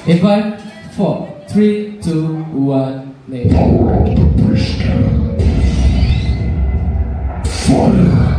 In 5, 4, 3, 2, 1, name. Fire.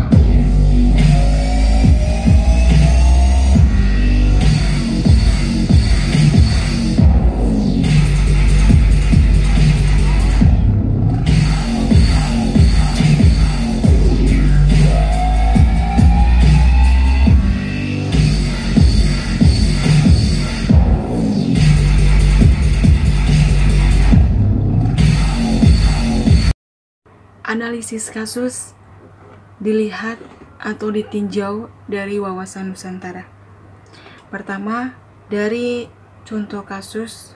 Analisis kasus dilihat atau ditinjau dari wawasan Nusantara. Pertama, dari contoh kasus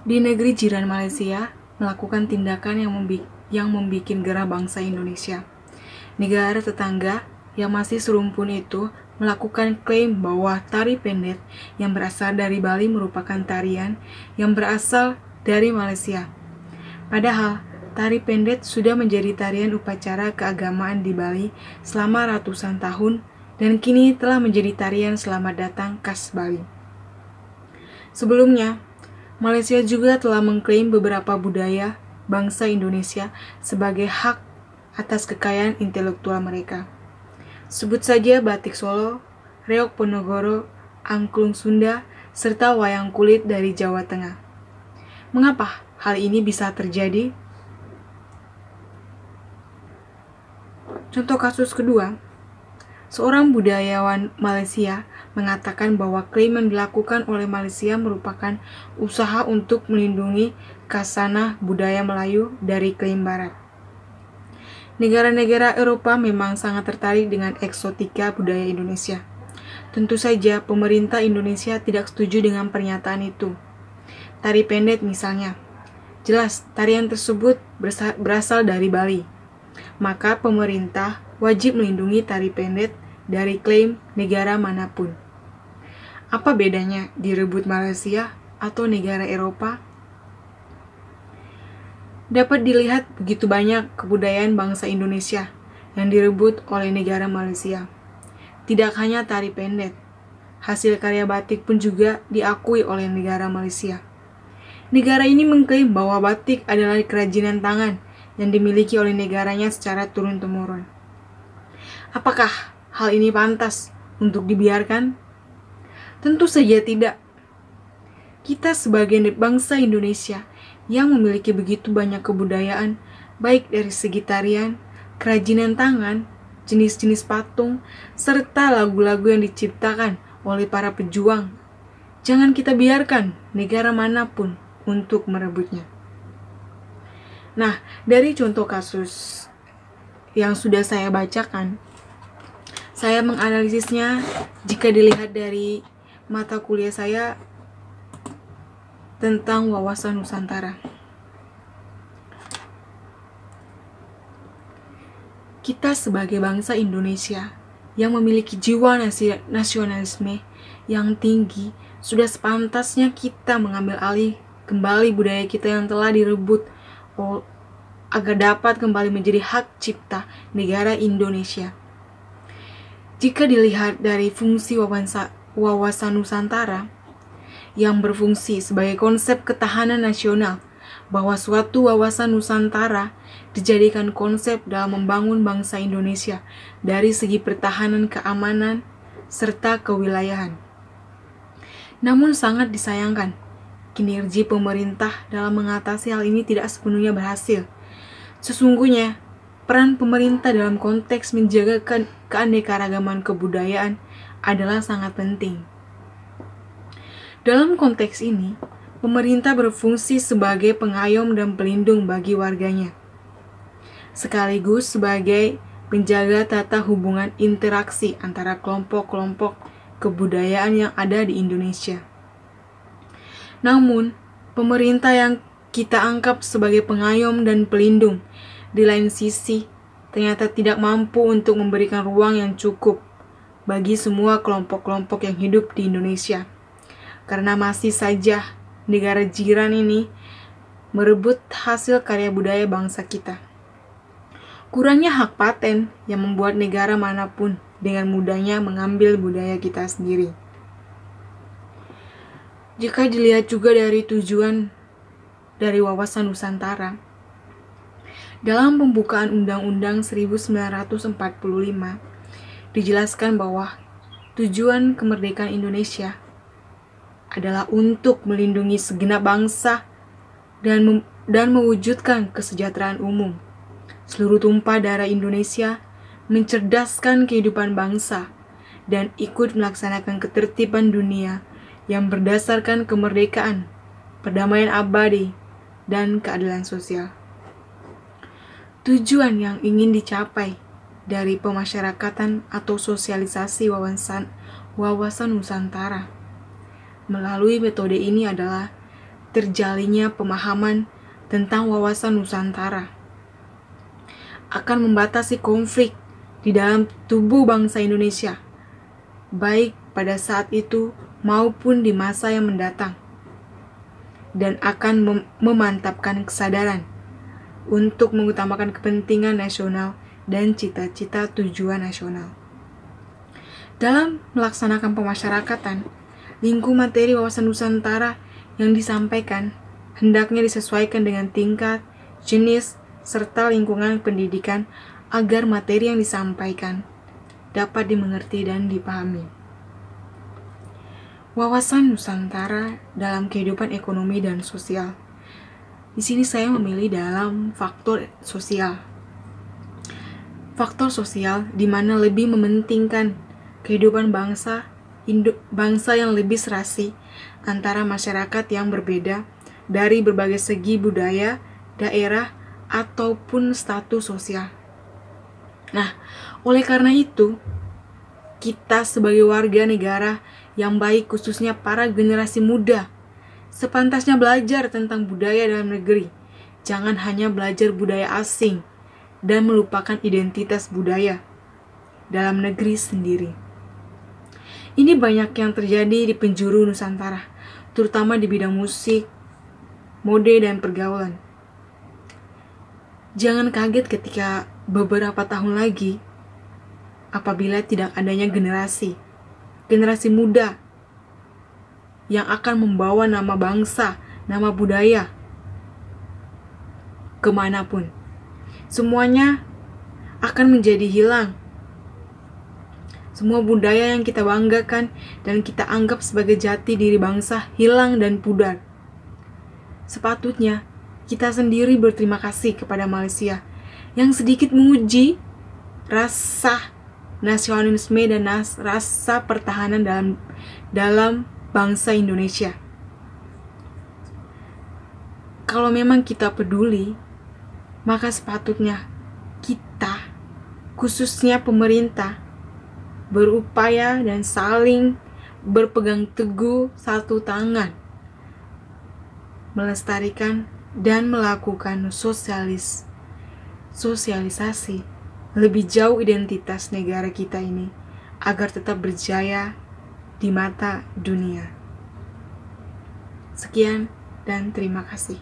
di negeri jiran Malaysia melakukan tindakan yang membuat gerah bangsa Indonesia. Negara tetangga yang masih serumpun itu melakukan klaim bahwa tari pendet yang berasal dari Bali merupakan tarian yang berasal dari Malaysia. Padahal, tari pendet sudah menjadi tarian upacara keagamaan di Bali selama ratusan tahun dan kini telah menjadi tarian selamat datang khas Bali. Sebelumnya, Malaysia juga telah mengklaim beberapa budaya bangsa Indonesia sebagai hak atas kekayaan intelektual mereka. Sebut saja batik Solo, reog Ponorogo, angklung Sunda, serta wayang kulit dari Jawa Tengah. Mengapa hal ini bisa terjadi? Contoh kasus kedua, seorang budayawan Malaysia mengatakan bahwa klaim yang dilakukan oleh Malaysia merupakan usaha untuk melindungi khasanah budaya Melayu dari klaim Barat. Negara-negara Eropa memang sangat tertarik dengan eksotika budaya Indonesia. Tentu saja pemerintah Indonesia tidak setuju dengan pernyataan itu. Tari pendet misalnya. Jelas, tarian tersebut berasal dari Bali. Maka pemerintah wajib melindungi tari pendet dari klaim negara manapun. Apa bedanya direbut Malaysia atau negara Eropa? Dapat dilihat begitu banyak kebudayaan bangsa Indonesia yang direbut oleh negara Malaysia. Tidak hanya tari pendet, hasil karya batik pun juga diakui oleh negara Malaysia. Negara ini mengklaim bahwa batik adalah kerajinan tangan yang dimiliki oleh negaranya secara turun-temurun. Apakah hal ini pantas untuk dibiarkan? Tentu saja tidak. Kita sebagai bangsa Indonesia yang memiliki begitu banyak kebudayaan, baik dari segi tarian, kerajinan tangan, jenis-jenis patung, serta lagu-lagu yang diciptakan oleh para pejuang, jangan kita biarkan negara manapun untuk merebutnya. Nah, dari contoh kasus yang sudah saya bacakan, saya menganalisisnya jika dilihat dari mata kuliah saya tentang wawasan Nusantara. Kita sebagai bangsa Indonesia yang memiliki jiwa nasionalisme yang tinggi, sudah sepantasnya kita mengambil alih kembali budaya kita yang telah direbut agar dapat kembali menjadi hak cipta negara Indonesia. Jika dilihat dari fungsi wawasan Nusantara yang berfungsi sebagai konsep ketahanan nasional, bahwa suatu wawasan Nusantara dijadikan konsep dalam membangun bangsa Indonesia dari segi pertahanan keamanan serta kewilayahan. Namun sangat disayangkan, kinerja pemerintah dalam mengatasi hal ini tidak sepenuhnya berhasil. Sesungguhnya, peran pemerintah dalam konteks menjaga keanekaragaman kebudayaan adalah sangat penting. Dalam konteks ini, pemerintah berfungsi sebagai pengayom dan pelindung bagi warganya, sekaligus sebagai penjaga tata hubungan interaksi antara kelompok-kelompok kebudayaan yang ada di Indonesia. Namun, pemerintah yang kita anggap sebagai pengayom dan pelindung, di lain sisi, ternyata tidak mampu untuk memberikan ruang yang cukup bagi semua kelompok-kelompok yang hidup di Indonesia. Karena masih saja negara jiran ini merebut hasil karya budaya bangsa kita. Kurangnya hak paten yang membuat negara manapun dengan mudahnya mengambil budaya kita sendiri. Jika dilihat juga dari tujuan dari wawasan Nusantara, dalam pembukaan Undang-Undang 1945 dijelaskan bahwa tujuan kemerdekaan Indonesia adalah untuk melindungi segenap bangsa dan mewujudkan kesejahteraan umum. Seluruh tumpah darah Indonesia mencerdaskan kehidupan bangsa dan ikut melaksanakan ketertiban dunia yang berdasarkan kemerdekaan, perdamaian abadi, dan keadilan sosial. Tujuan yang ingin dicapai dari pemasyarakatan atau sosialisasi wawasan Nusantara melalui metode ini adalah terjalinnya pemahaman tentang wawasan Nusantara akan membatasi konflik di dalam tubuh bangsa Indonesia, baik pada saat itu maupun di masa yang mendatang, dan akan memantapkan kesadaran untuk mengutamakan kepentingan nasional dan cita-cita tujuan nasional. Dalam melaksanakan pemasyarakatan, lingkup materi wawasan Nusantara yang disampaikan hendaknya disesuaikan dengan tingkat, jenis, serta lingkungan pendidikan agar materi yang disampaikan dapat dimengerti dan dipahami. Wawasan Nusantara dalam kehidupan ekonomi dan sosial. Di sini saya memilih dalam faktor sosial. Faktor sosial di mana lebih mementingkan kehidupan bangsa yang lebih serasi antara masyarakat yang berbeda dari berbagai segi budaya, daerah, ataupun status sosial. Nah, oleh karena itu, kita sebagai warga negara yang baik, khususnya para generasi muda, sepantasnya belajar tentang budaya dalam negeri. Jangan hanya belajar budaya asing dan melupakan identitas budaya dalam negeri sendiri. Ini banyak yang terjadi di penjuru Nusantara, terutama di bidang musik, mode, dan pergaulan. Jangan kaget ketika beberapa tahun lagi, apabila tidak adanya generasi muda yang akan membawa nama bangsa, nama budaya kemanapun. Semuanya akan menjadi hilang. Semua budaya yang kita banggakan dan kita anggap sebagai jati diri bangsa hilang dan pudar. Sepatutnya kita sendiri berterima kasih kepada Malaysia yang sedikit menguji rasa nasionalisme dan rasa pertahanan dalam bangsa Indonesia. Kalau memang kita peduli, maka sepatutnya kita, khususnya pemerintah, berupaya dan saling berpegang teguh satu tangan, melestarikan dan melakukan sosialisasi lebih jauh identitas negara kita ini agar tetap berjaya di mata dunia. Sekian dan terima kasih.